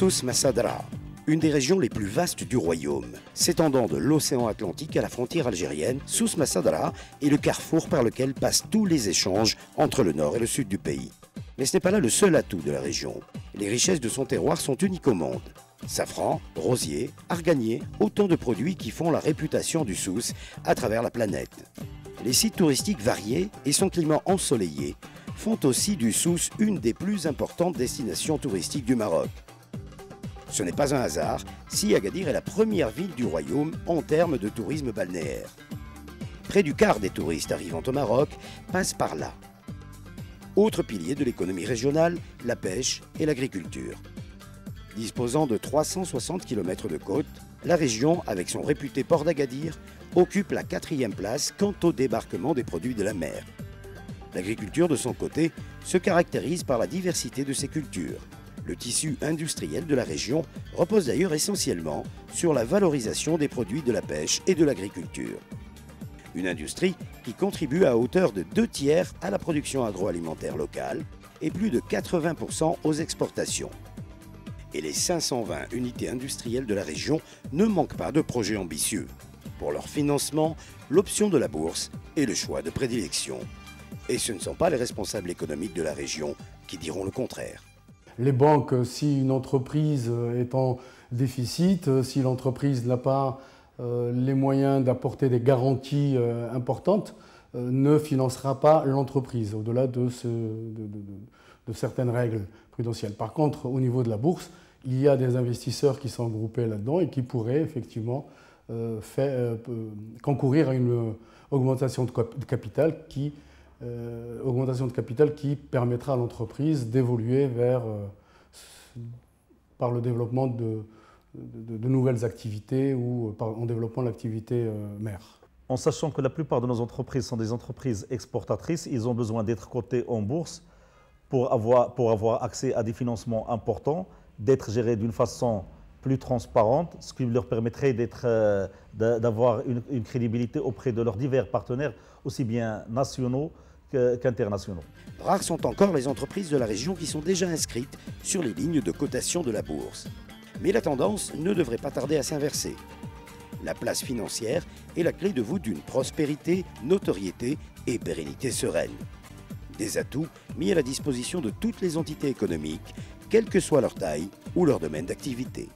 Souss Massadra, une des régions les plus vastes du royaume. S'étendant de l'océan Atlantique à la frontière algérienne, Souss Massadra est le carrefour par lequel passent tous les échanges entre le nord et le sud du pays. Mais ce n'est pas là le seul atout de la région. Les richesses de son terroir sont uniques au monde. Safran, rosier, arganier, autant de produits qui font la réputation du Souss à travers la planète. Les sites touristiques variés et son climat ensoleillé font aussi du Souss une des plus importantes destinations touristiques du Maroc. Ce n'est pas un hasard si Agadir est la première ville du royaume en termes de tourisme balnéaire. Près du quart des touristes arrivant au Maroc passent par là. Autre pilier de l'économie régionale, la pêche et l'agriculture. Disposant de 360 km de côte, la région, avec son réputé port d'Agadir, occupe la 4e place quant au débarquement des produits de la mer. L'agriculture, de son côté, se caractérise par la diversité de ses cultures. Le tissu industriel de la région repose d'ailleurs essentiellement sur la valorisation des produits de la pêche et de l'agriculture. Une industrie qui contribue à hauteur de 2/3 à la production agroalimentaire locale et plus de 80% aux exportations. Et les 520 unités industrielles de la région ne manquent pas de projets ambitieux. Pour leur financement, l'option de la bourse est le choix de prédilection. Et ce ne sont pas les responsables économiques de la région qui diront le contraire. Les banques, si une entreprise est en déficit, si l'entreprise n'a pas les moyens d'apporter des garanties importantes, ne financera pas l'entreprise, au-delà de certaines règles prudentielles. Par contre, au niveau de la bourse, il y a des investisseurs qui sont groupés là-dedans et qui pourraient effectivement concourir à une augmentation de capital qui permettra à l'entreprise d'évoluer par le développement de nouvelles activités ou en développant l'activité mère. En sachant que la plupart de nos entreprises sont des entreprises exportatrices, ils ont besoin d'être cotés en bourse pour avoir accès à des financements importants, d'être gérés d'une façon plus transparente, ce qui leur permettrait d'avoir une crédibilité auprès de leurs divers partenaires, aussi bien nationaux qu'internationaux. Rares sont encore les entreprises de la région qui sont déjà inscrites sur les lignes de cotation de la bourse. Mais la tendance ne devrait pas tarder à s'inverser. La place financière est la clé de voûte d'une prospérité, notoriété et pérennité sereine. Des atouts mis à la disposition de toutes les entités économiques, quelle que soit leur taille ou leur domaine d'activité.